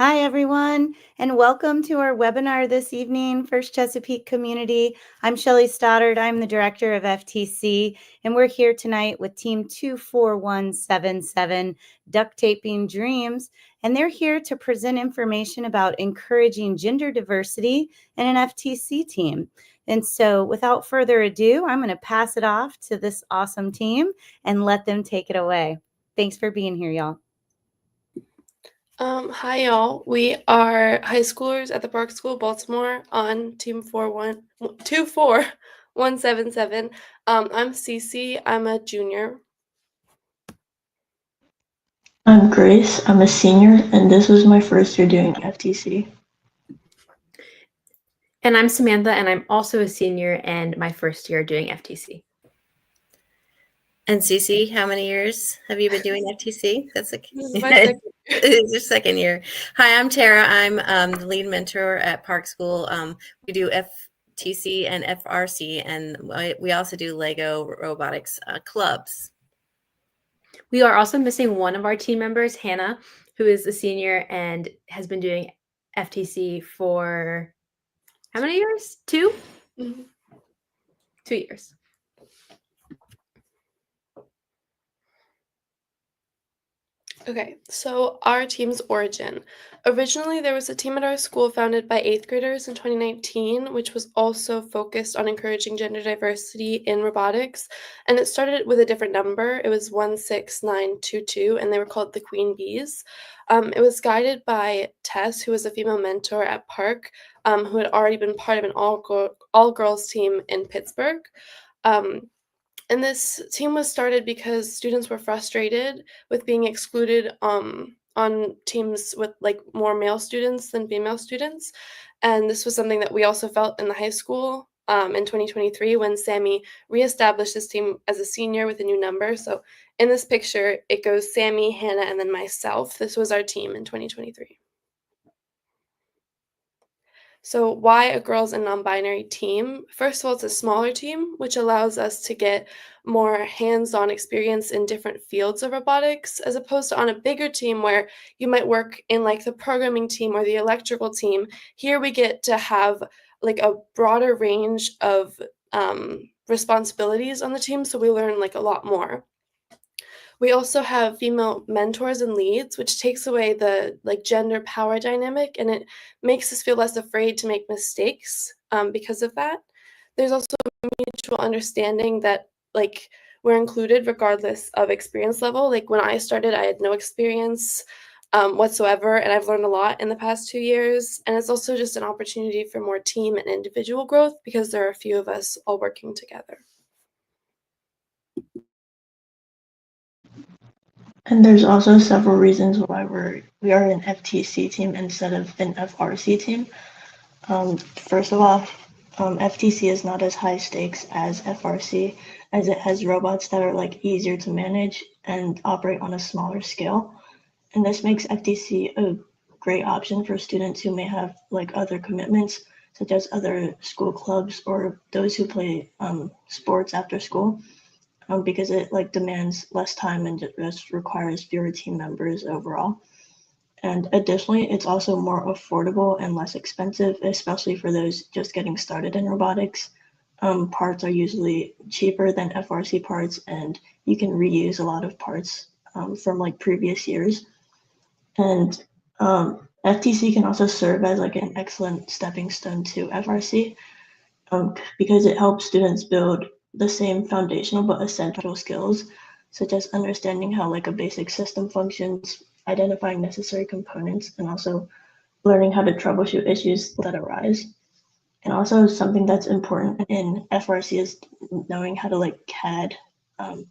Hi, everyone, and welcome to our webinar this evening, First Chesapeake Community. I'm Shelley Stoddard. I'm the Director of FTC, and we're here tonight with Team 24177, Duct Taping Dreams, and they're here to present information about encouraging gender diversity in an FTC team. And so without further ado, I'm going to pass it off to this awesome team and let them take it away. Thanks for being here, y'all. Hi, y'all. We are high schoolers at the Park School, Baltimore, on Team 24177. I'm Cece. I'm a junior. I'm Grace. I'm a senior, and this was my first year doing FTC. And I'm Samantha, and I'm also a senior and my first year doing FTC. And Cece, how many years have you been doing FTC? This is my second year. It's your second year. Hi, I'm Tara. I'm the lead mentor at Park School. We do FTC and FRC, and we also do Lego robotics clubs. We are also missing one of our team members, Hannah, who is a senior and has been doing FTC for how many years? 2? Mm-hmm. 2 years. Okay, so our team's origin. Originally, there was a team at our school founded by 8th graders in 2019, which was also focused on encouraging gender diversity in robotics. And it started with a different number. It was 16922, and they were called the Queen Bees. It was guided by Tess, who was a female mentor at Park, who had already been part of an all-girls team in Pittsburgh. And this team was started because students were frustrated with being excluded on teams with like more male students than female students. And this was something that we also felt in the high school in 2023 when Sammy reestablished this team as a senior with a new number. So in this picture, it goes Sammy, Hannah, and then myself. This was our team in 2023. So why a girls and non-binary team? First of all, it's a smaller team, which allows us to get more hands-on experience in different fields of robotics, as opposed to on a bigger team where you might work in like the programming team or the electrical team. Here we get to have like a broader range of responsibilities on the team, so we learn like a lot more. We also have female mentors and leads, which takes away the like gender power dynamic, and it makes us feel less afraid to make mistakes because of that. There's also a mutual understanding that like we're included regardless of experience level. Like when I started, I had no experience whatsoever, and I've learned a lot in the past 2 years. And it's also just an opportunity for more team and individual growth because there are a few of us all working together. And there's also several reasons why we are an FTC team instead of an FRC team. First of all, FTC is not as high stakes as FRC, as it has robots that are like easier to manage and operate on a smaller scale. And this makes FTC a great option for students who may have like other commitments, such as other school clubs or those who play sports after school. Because it like demands less time and just requires fewer team members overall. And additionally, it's also more affordable and less expensive, especially for those just getting started in robotics. Parts are usually cheaper than FRC parts, and you can reuse a lot of parts from like previous years. And FTC can also serve as like an excellent stepping stone to FRC because it helps students build the same foundational but essential skills, such as understanding how like a basic system functions, identifying necessary components, and also learning how to troubleshoot issues that arise. And also something that's important in FRC is knowing how to like CAD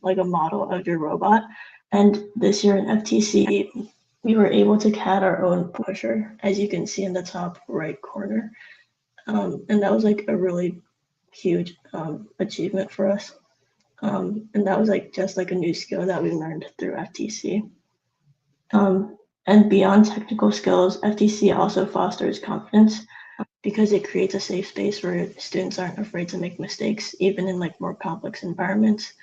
like a model of your robot. And this year in FTC, we were able to CAD our own pusher, as you can see in the top right corner. And that was like a really huge achievement for us. And that was like just like a new skill that we learned through FTC. And beyond technical skills, FTC also fosters confidence because it creates a safe space where students aren't afraid to make mistakes, even in like more complex environments.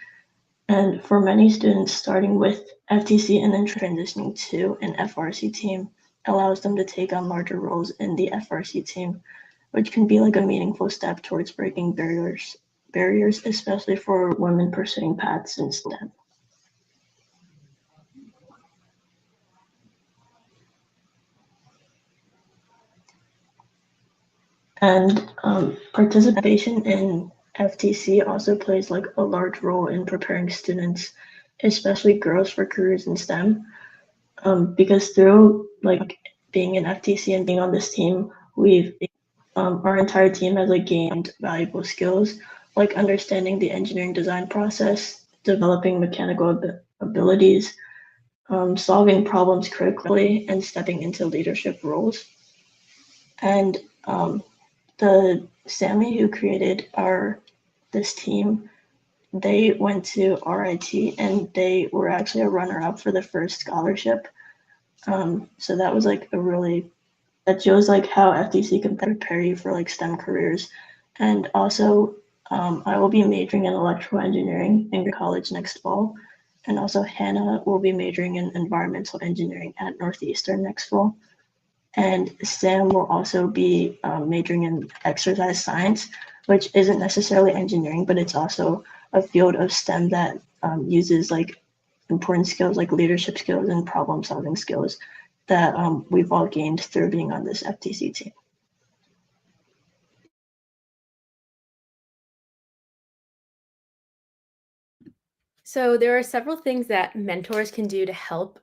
And for many students starting with FTC and then transitioning to an FRC team, allows them to take on larger roles in the FRC team, which can be like a meaningful step towards breaking barriers, especially for women pursuing paths in STEM. And participation in FTC also plays like a large role in preparing students, especially girls, for careers in STEM. Because through like being in FTC and being on this team, our entire team has like gained valuable skills, like understanding the engineering design process, developing mechanical abilities, solving problems critically, and stepping into leadership roles. And the Sammy who created this team, they went to RIT and they were actually a runner-up for the first scholarship. So that was like that shows like how FTC can prepare you for like STEM careers. And also, I will be majoring in electrical engineering in college next fall. And also Hannah will be majoring in environmental engineering at Northeastern next fall. And Sam will also be majoring in exercise science, which isn't necessarily engineering, but it's also a field of STEM that uses like important skills like leadership skills and problem solving skills that we've all gained through being on this FTC team. So there are several things that mentors can do to help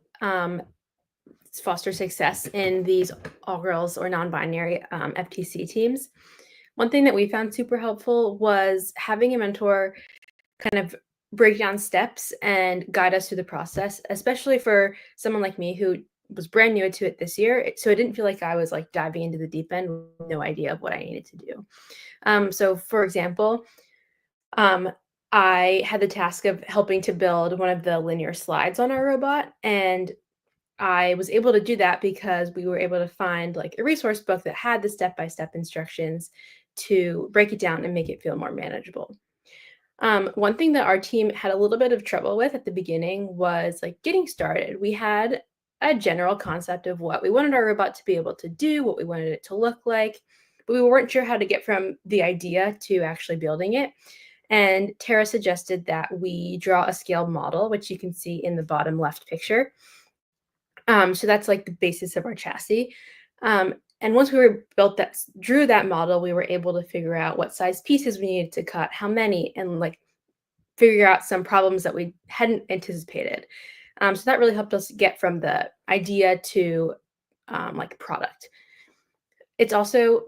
foster success in these all-girls or non-binary FTC teams. One thing that we found super helpful was having a mentor kind of break down steps and guide us through the process, especially for someone like me who was brand new to it this year. So I didn't feel like I was like diving into the deep end with no idea of what I needed to do. So for example, I had the task of helping to build one of the linear slides on our robot, and I was able to do that because we were able to find like a resource book that had the step-by-step instructions to break it down and make it feel more manageable. One thing that our team had a little bit of trouble with at the beginning was like getting started. We had a general concept of what we wanted our robot to be able to do, what we wanted it to look like, but we weren't sure how to get from the idea to actually building it. And Tara suggested that we draw a scaled model, which you can see in the bottom left picture. So that's like the basis of our chassis. And once we drew that model, we were able to figure out what size pieces we needed to cut, how many, and like figure out some problems that we hadn't anticipated. So that really helped us get from the idea to like product. It's also,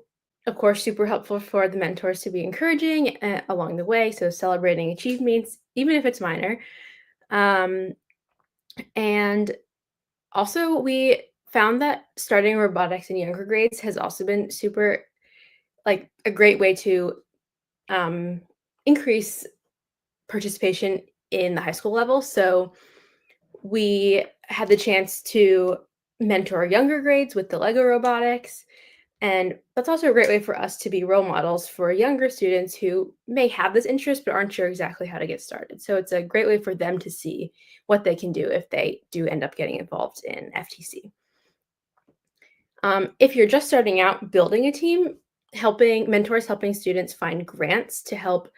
of course, super helpful for the mentors to be encouraging along the way. So celebrating achievements, even if it's minor. And also, we found that starting robotics in younger grades has also been super, like a great way to increase participation in the high school level. So we had the chance to mentor younger grades with the Lego robotics. And that's also a great way for us to be role models for younger students who may have this interest but aren't sure exactly how to get started. So it's a great way for them to see what they can do if they do end up getting involved in FTC. If you're just starting out building a team, mentors helping students find grants to help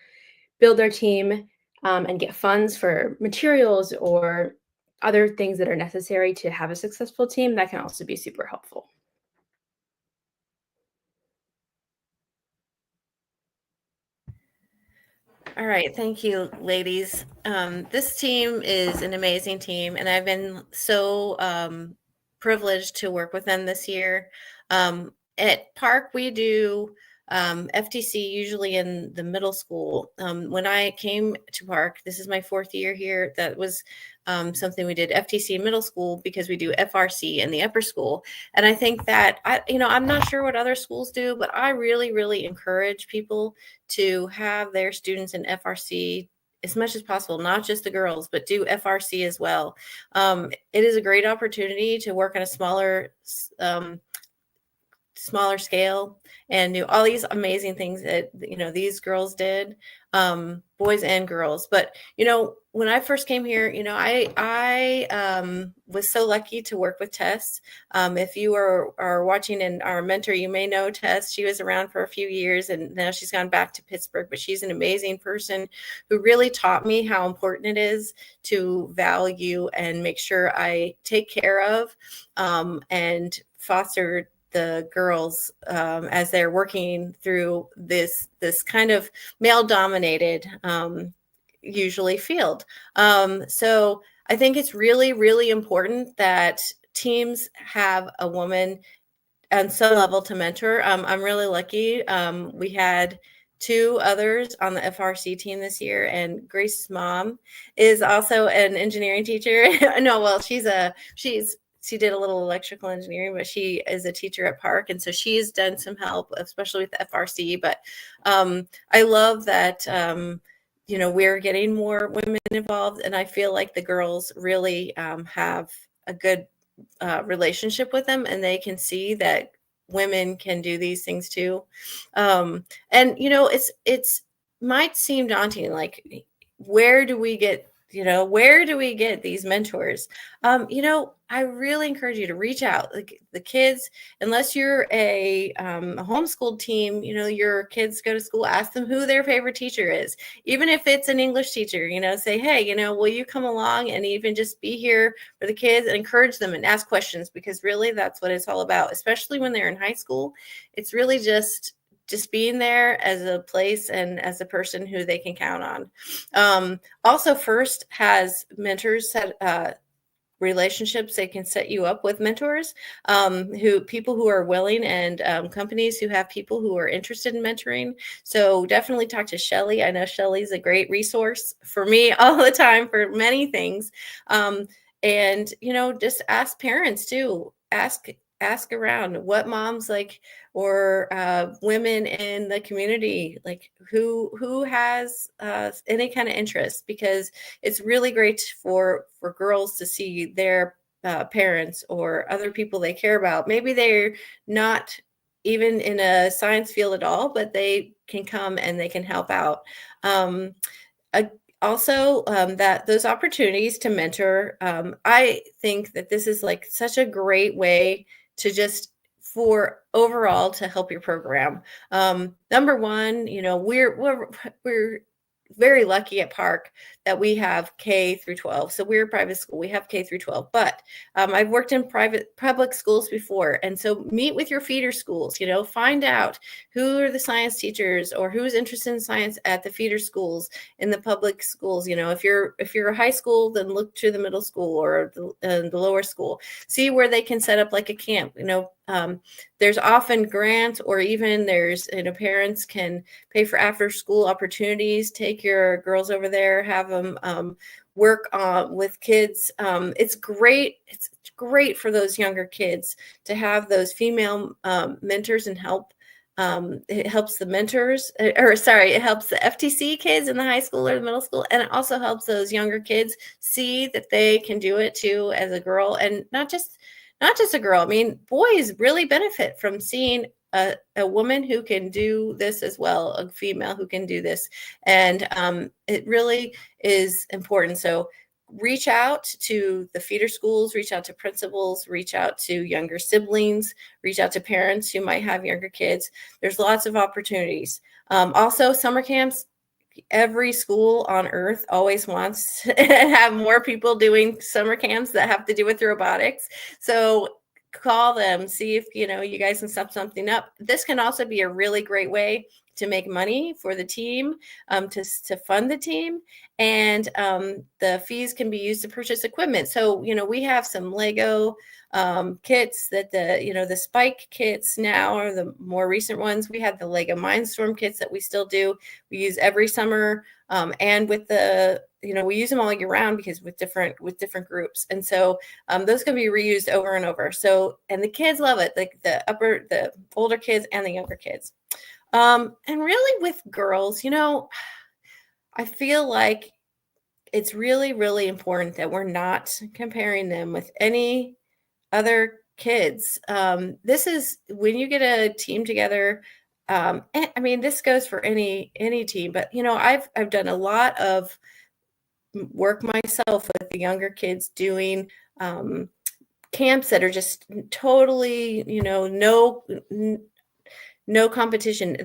build their team and get funds for materials or other things that are necessary to have a successful team, that can also be super helpful. All right, thank you, ladies. This team is an amazing team, and I've been so privileged to work with them this year. At Park, we do FTC usually in the middle school. When I came to Park, this is my 4th year here, that was something we did FTC in middle school because we do FRC in the upper school. And I think that, I'm not sure what other schools do, but I really, really encourage people to have their students in FRC as much as possible, not just the girls, but do FRC as well. It is a great opportunity to work on a smaller scale and do all these amazing things that these girls did. boys and girls. But when I first came here, I was so lucky to work with Tess. If you are watching and our mentor, you may know Tess. She was around for a few years, and now she's gone back to Pittsburgh. But she's an amazing person who really taught me how important it is to value and make sure I take care of and foster the girls as they're working through this kind of male dominated usually field. So I think it's really, really important that teams have a woman on some level to mentor. I'm really lucky. We had 2 others on the FRC team this year, and Grace's mom is also an engineering teacher. No, well, she did a little electrical engineering, but she is a teacher at Park. And so she's done some help, especially with the FRC. But I love that, we're getting more women involved. And I feel like the girls really have a good relationship with them, and they can see that women can do these things too. And, it's might seem daunting, like, where do we get these mentors? I really encourage you to reach out. Like the kids, unless you're a homeschooled team, your kids go to school, ask them who their favorite teacher is. Even if it's an English teacher, say, hey, will you come along and even just be here for the kids, and encourage them and ask questions, because really that's what it's all about, especially when they're in high school. It's really just being there as a place and as a person who they can count on. Also, First has mentors that relationships. They can set you up with mentors, people who are willing, and companies who have people who are interested in mentoring. So definitely talk to Shelly. I know Shelly's a great resource for me all the time for many things. And just ask parents too. Ask around what moms like, or women in the community, like who has any kind of interest, because it's really great for girls to see their parents or other people they care about. Maybe they're not even in a science field at all, but they can come and they can help out. Also, that those opportunities to mentor, I think that this is like such a great way to just for overall to help your program. Number one, we're very lucky at Park that we have K through 12. So we're a private school. We have K through 12. But I've worked in public schools before. And so meet with your feeder schools, find out who are the science teachers or who's interested in science at the feeder schools in the public schools. If you're a high school, then look to the middle school or the lower school. See where they can set up like a camp. There's often grants, or even there's, parents can pay for after school opportunities. Take your girls over there, have them work with kids. It's great. It's great for those younger kids to have those female mentors and help. It helps the mentors, it helps the FTC kids in the high school or the middle school. And it also helps those younger kids see that they can do it too as a girl, and not just a girl. I mean, boys really benefit from seeing a woman who can do this as well, a female who can do this. And it really is important. So reach out to the feeder schools, reach out to principals, reach out to younger siblings, reach out to parents who might have younger kids. There's lots of opportunities. Also, summer camps. Every school on earth always wants to have more people doing summer camps that have to do with robotics. So call them, see if you guys can set something up. This can also be a really great way to make money for the team, to fund the team, and the fees can be used to purchase equipment. So we have some Lego kits that the Spike kits now are the more recent ones. We have the Lego Mindstorm kits that we still do. We use every summer, and with the we use them all year round, because with different groups. And so those can be reused over and over. So, and the kids love it, like the older kids and the younger kids. And really with girls, I feel like it's really, really important that we're not comparing them with any other kids. This is when you get a team together and, I mean, this goes for any team, but I've done a lot of work myself with the younger kids doing camps that are just totally, no competition.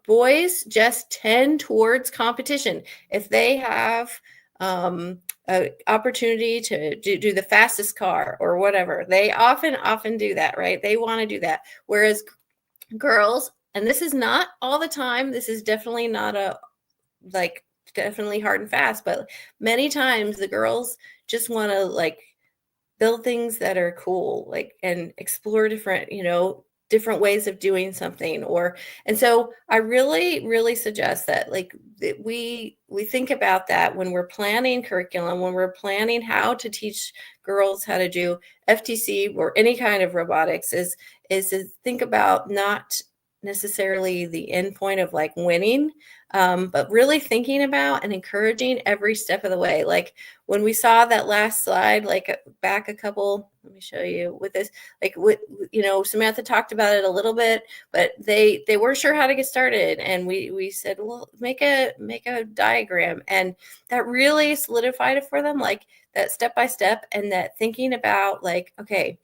Boys just tend towards competition. If they have an opportunity to do the fastest car or whatever, they often do that, right? They want to do that. Whereas girls, and this is not all the time, this is definitely not definitely hard and fast, but many times the girls just want to build things that are cool, and explore different ways of doing something. And so I really, really suggest that that we think about that when we're planning curriculum, when we're planning how to teach girls how to do FTC or any kind of robotics, is to think about not necessarily the end point of winning, but really thinking about and encouraging every step of the way. Like when we saw that last slide, back a couple, let me show you with this, Samantha talked about it a little bit, but they weren't sure how to get started. And we said, well, make a diagram. And that really solidified it for them, that step by step, and that thinking about okay,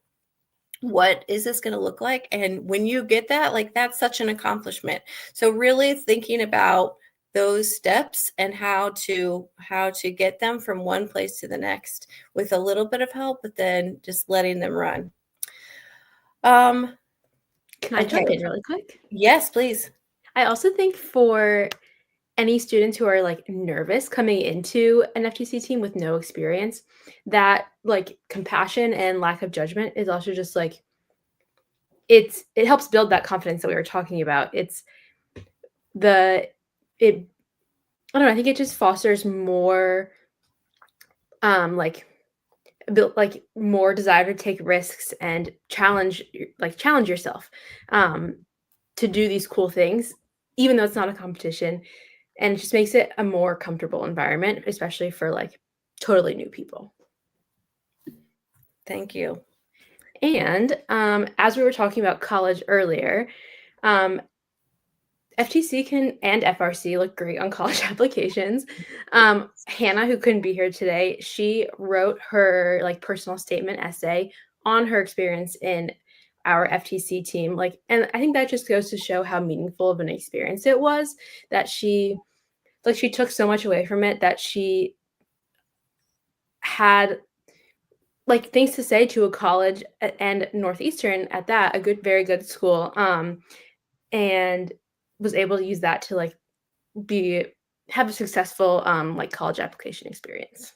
what is this going to look like? And when you get that, that's such an accomplishment. So really thinking about those steps and how to get them from one place to the next with a little bit of help, but then just letting them run. Can I jump in really quick? Yes, please. I also think for any students who are nervous coming into an FTC team with no experience, that compassion and lack of judgment is also just it helps build that confidence that we were talking about. I don't know, I think it just fosters more more desire to take risks and challenge yourself to do these cool things, even though it's not a competition. And it just makes it a more comfortable environment, especially for totally new people. Thank you. And as we were talking about college earlier, FTC and FRC look great on college applications. Hannah, who couldn't be here today, she wrote her personal statement essay on her experience in our FTC team. And I think that just goes to show how meaningful of an experience it was, that she took so much away from it, that she had things to say to a college and Northeastern at that, very good school, and was able to use that to have a successful college application experience.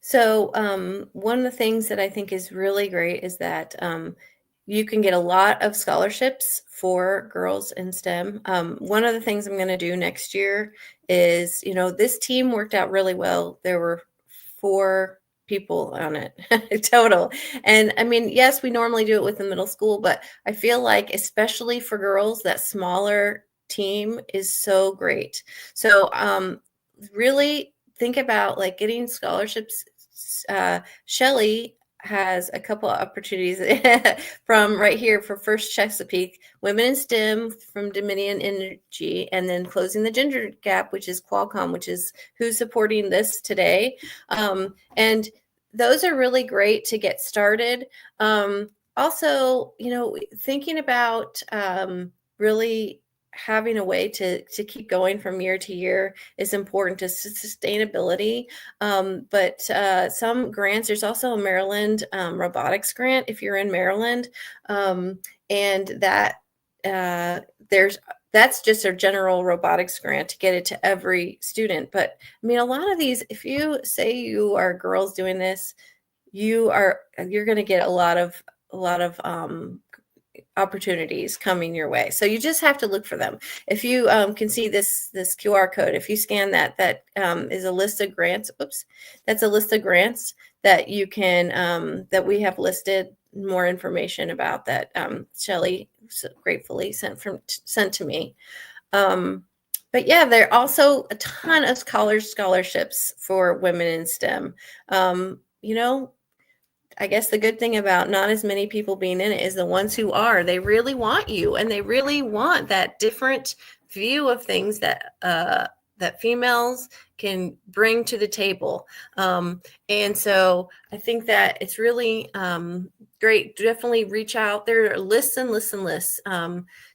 So one of the things that I think is really great is that you can get a lot of scholarships for girls in STEM. One of the things I'm going to do next year is, this team worked out really well. There were 4 people on it total. And I mean, yes, we normally do it with the middle school, but I feel like especially for girls, that smaller team is so great. So really think about getting scholarships. Shelley has a couple of opportunities from right here for First Chesapeake, Women in STEM from Dominion Energy, and then Closing the Gender Gap, which is Qualcomm, which is who's supporting this today. And those are really great to get started. Also, thinking about really having a way to keep going from year to year is important to sustainability. But some grants, there's also a Maryland robotics grant if you're in Maryland. And that that's just a general robotics grant to get it to every student. But I mean, a lot of these, if you say you are girls doing this, you're going to get a lot of opportunities coming your way. So you just have to look for them. If you can see this QR code, if you scan that is a list of grants. Oops, that's a list of grants that you can that we have listed more information about that Shelley gratefully sent to me. But yeah, there are also a ton of scholarships for women in STEM. I guess the good thing about not as many people being in it is the ones who are, they really want you, and they really want that different view of things that that females can bring to the table. And so I think that it's really great. Definitely reach out there, listen.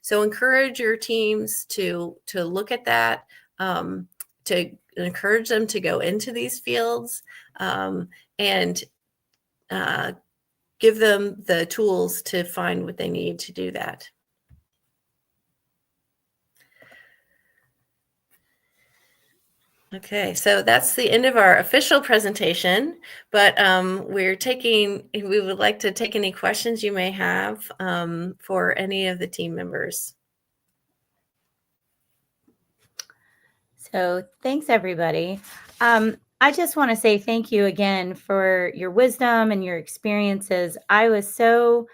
So encourage your teams to look at that, to encourage them to go into these fields, and give them the tools to find what they need to do that. Okay, so that's the end of our official presentation, but we would like to take any questions you may have for any of the team members. So thanks, everybody. I just want to say thank you again for your wisdom and your experiences. I was so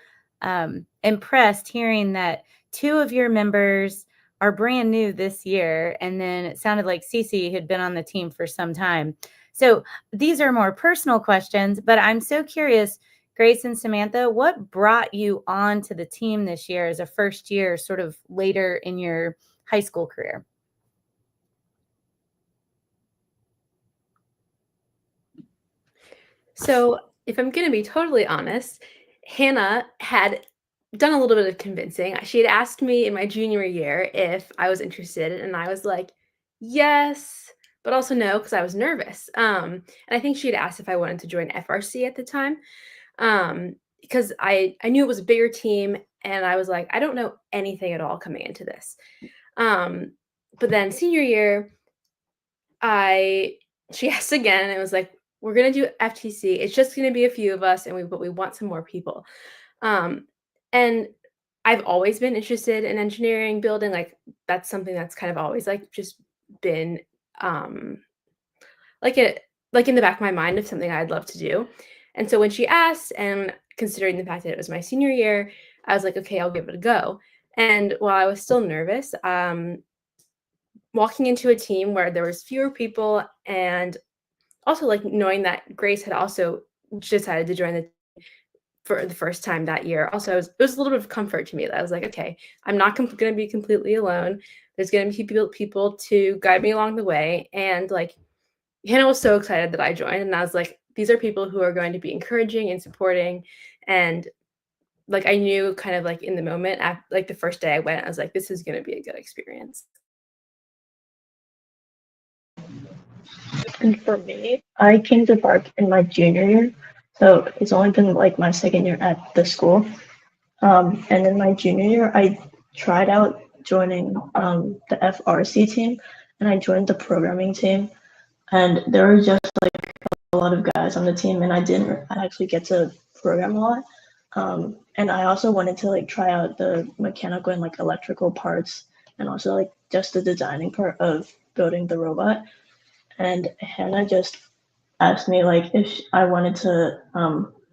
impressed hearing that 2 of your members are brand new this year. And then it sounded like Cece had been on the team for some time. So these are more personal questions, but I'm so curious, Grace and Samantha, what brought you on to the team this year as a first year, sort of later in your high school career? So if I'm going to be totally honest, Hannah had done a little bit of convincing. She had asked me in my junior year if I was interested, and I was like, yes, but also no, because I was nervous. And I think she had asked if I wanted to join FRC at the time, because I knew it was a bigger team, and I was like, I don't know anything at all coming into this. But then senior year, she asked again, and it was like, we're going to do FTC. It's just going to be a few of us, but we want some more people. And I've always been interested in engineering, building. Like, that's something that's kind of always like just been like in the back of my mind of something I'd love to do. And so when she asked, and considering the fact that it was my senior year, I was like, okay, I'll give it a go. And while I was still nervous, walking into a team where there was fewer people, and also like knowing that Grace had also decided to join the team for the first time that year. Also, it was a little bit of comfort to me that I was like, okay, I'm not going to be completely alone. There's going to be people to guide me along the way. And like, Hannah was so excited that I joined, and I was like, these are people who are going to be encouraging and supporting. And like, I knew kind of like in the moment, like the first day I went, I was like, this is going to be a good experience. And for me, I came to Park in my junior year, so it's only been like my second year at the school. And in my junior year, I tried out joining the FRC team, and I joined the programming team. And there were just like a lot of guys on the team, and I didn't actually get to program a lot. And I also wanted to like try out the mechanical and like electrical parts, and also like just the designing part of building the robot. And Hannah just asked me like if I wanted to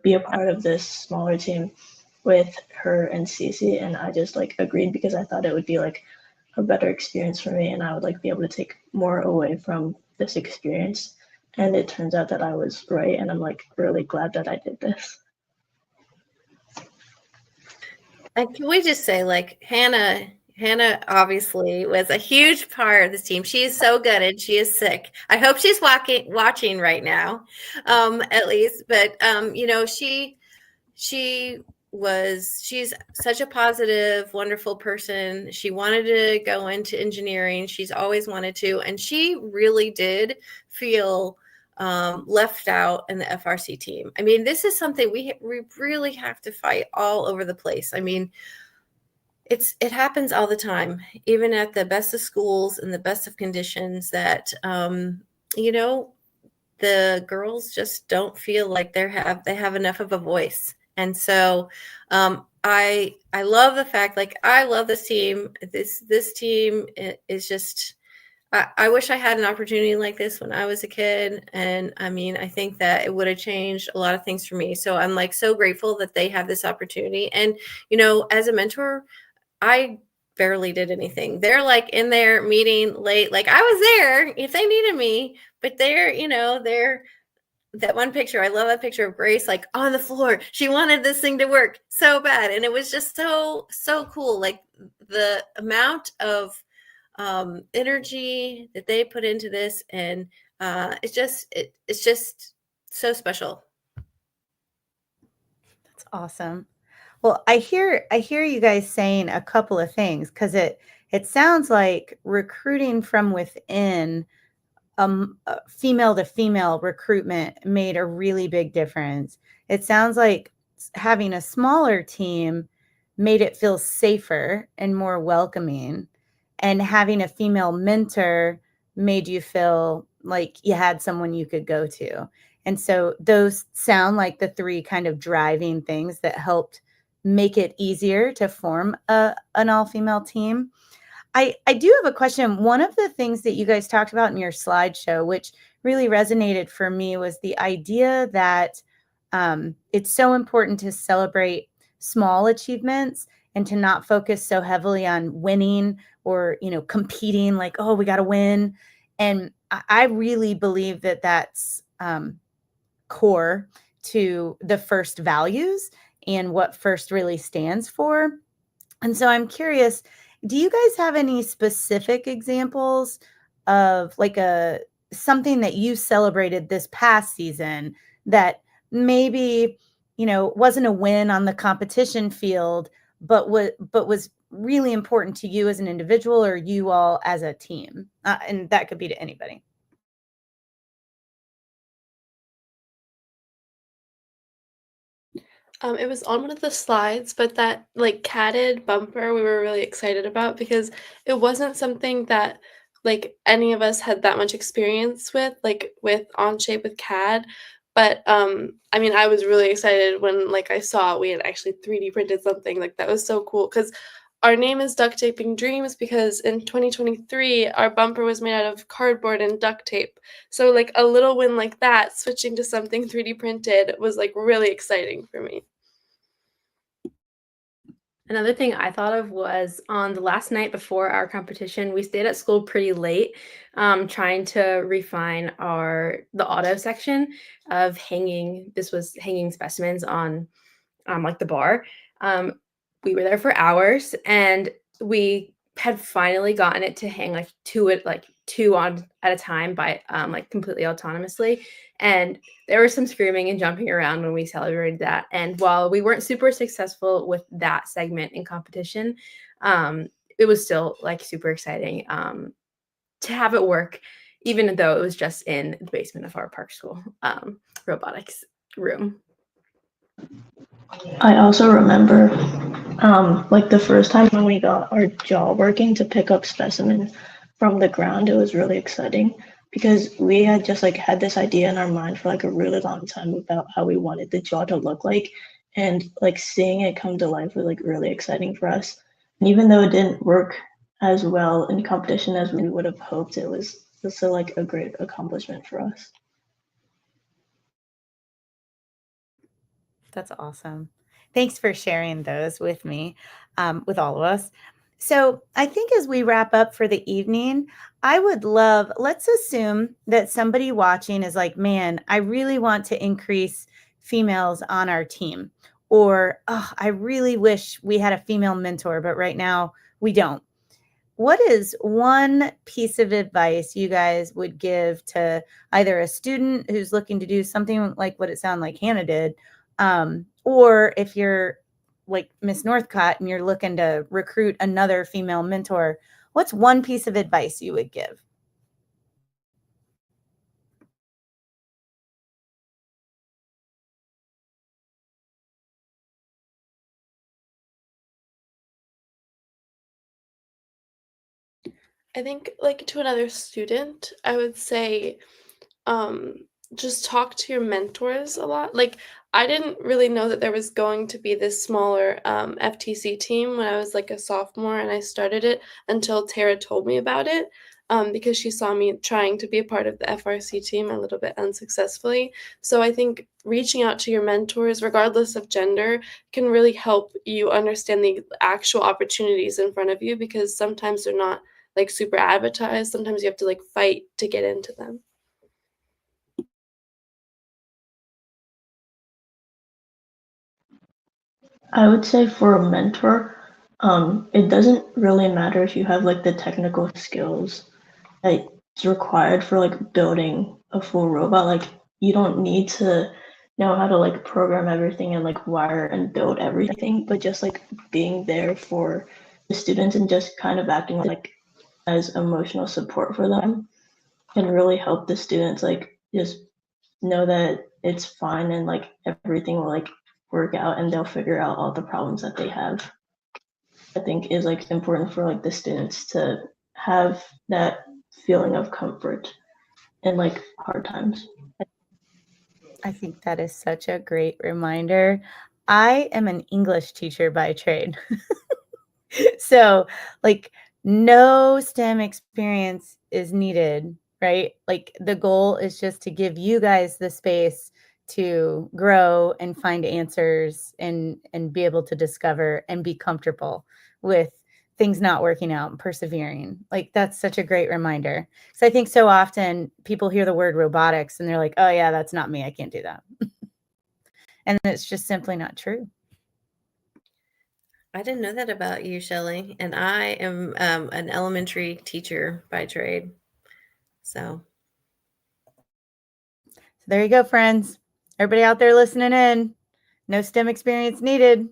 be a part of this smaller team with her and Cece, and I just like agreed because I thought it would be like a better experience for me, and I would like be able to take more away from this experience. And it turns out that I was right, and I'm like really glad that I did this. And can we just say, like, Hannah obviously was a huge part of this team. She is so good, and she is sick. I hope she's watching right now, at least. But you know, she's such a positive, wonderful person. She wanted to go into engineering. She's always wanted to, and she really did feel left out in the FRC team. I mean, this is something we really have to fight all over the place. I mean, it happens all the time, even at the best of schools and the best of conditions, that you know, the girls just don't feel like they have enough of a voice. And so I love the fact, like, I love this team. This team is just, I wish I had an opportunity like this when I was a kid. And I mean, I think that it would have changed a lot of things for me. So I'm like so grateful that they have this opportunity. And, you know, as a mentor, I barely did anything. They're like in their meeting late. Like, I was there if they needed me, but they're that one picture, I love that picture of Grace like on the floor. She wanted this thing to work so bad, and it was just so cool. Like the amount of energy that they put into this, and it's just so special. That's awesome. Well, I hear you guys saying a couple of things, because it sounds like recruiting from within, female to female recruitment made a really big difference. It sounds like having a smaller team made it feel safer and more welcoming, and having a female mentor made you feel like you had someone you could go to. And so those sound like the three kind of driving things that helped make it easier to form an all-female team. I do have a question. One of the things that you guys talked about in your slideshow, which really resonated for me, was the idea that it's so important to celebrate small achievements and to not focus so heavily on winning or, competing, like, oh, we got to win. And I really believe that that's core to the FIRST values and what FIRST really stands for. And so I'm curious, do you guys have any specific examples of like something that you celebrated this past season that maybe, wasn't a win on the competition field, but was really important to you as an individual or you all as a team? And that could be to anybody. It was on one of the slides, but that like catted bumper we were really excited about because it wasn't something that like any of us had that much experience with, like with Onshape with CAD. But I mean, I was really excited when like I saw we had actually 3D printed something. Like that was so cool because our name is Duct Taping Dreams because in 2023 our bumper was made out of cardboard and duct tape. So like a little win like that, switching to something 3D printed was like really exciting for me. Another thing I thought of was on the last night before our competition, we stayed at school pretty late, trying to refine the auto section of hanging. This was hanging specimens on like the bar. We were there for hours, and we had finally gotten it to hang like two on at a time by like completely autonomously. And there was some screaming and jumping around when we celebrated that. And while we weren't super successful with that segment in competition, it was still like super exciting to have it work, even though it was just in the basement of our park school robotics room. I also remember like the first time when we got our jaw working to pick up specimens from the ground. It was really exciting because we had just like had this idea in our mind for like a really long time about how we wanted the jaw to look like, and like seeing it come to life was like really exciting for us. And even though it didn't work as well in competition as we would have hoped, it was still like a great accomplishment for us. That's awesome. Thanks for sharing those with me, with all of us. So I think as we wrap up for the evening, let's assume that somebody watching is like, man, I really want to increase females on our team. Or, oh, I really wish we had a female mentor, but right now we don't. What is one piece of advice you guys would give to either a student who's looking to do something like what it sounded like Hannah did, or if you're like Miss Northcott and you're looking to recruit another female mentor, what's one piece of advice you would give? I think like to another student, I would say um just talk to your mentors a lot. Like I didn't really know that there was going to be this smaller FTC team when I was like a sophomore and I started it until Tara told me about it. Because she saw me trying to be a part of the FRC team a little bit unsuccessfully. So I think reaching out to your mentors, regardless of gender, can really help you understand the actual opportunities in front of you because sometimes they're not like super advertised. Sometimes you have to like fight to get into them. I would say for a mentor, it doesn't really matter if you have like the technical skills that's required for like building a full robot. Like you don't need to know how to like program everything and like wire and build everything, but just like being there for the students and just kind of acting like as emotional support for them can really help the students like just know that it's fine and like everything will like work out and they'll figure out all the problems that they have. I think is like important for like the students to have that feeling of comfort in like hard times. I think that is such a great reminder. I am an English teacher by trade. So, like, no STEM experience is needed, right? Like, the goal is just to give you guys the space to grow and find answers and be able to discover and be comfortable with things not working out and persevering. Like, that's such a great reminder. So I think so often people hear the word robotics and they're like, oh yeah, that's not me. I can't do that. And it's just simply not true. I didn't know that about you, Shelley, and I am an elementary teacher by trade. So There you go, friends. Everybody out there listening in, no STEM experience needed.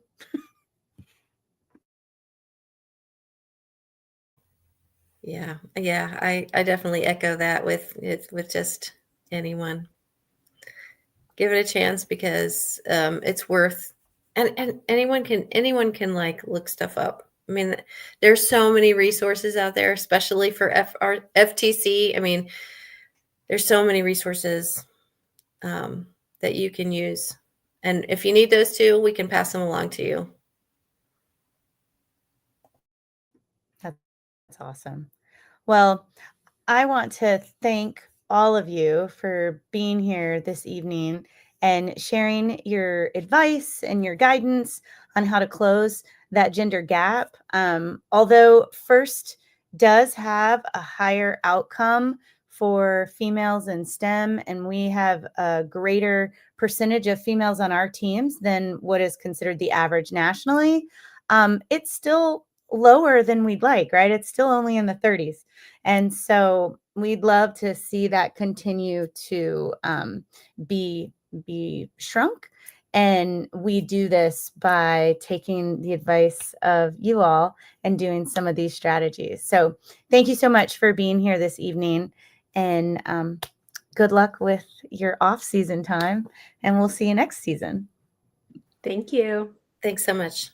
yeah, I definitely echo that with just anyone. Give it a chance because it's worth, and anyone can like look stuff up. I mean, there's so many resources out there, especially for FTC. I mean, there's so many resources that you can use. And if you need those too, we can pass them along to you. That's awesome. Well, I want to thank all of you for being here this evening and sharing your advice and your guidance on how to close that gender gap. Although FIRST does have a higher outcome for females in STEM, and we have a greater percentage of females on our teams than what is considered the average nationally, it's still lower than we'd like, right? It's still only in the 30s. And so we'd love to see that continue to be shrunk. And we do this by taking the advice of you all and doing some of these strategies. So thank you so much for being here this evening, and good luck with your off-season time. And we'll see you next season. Thank you. Thanks so much.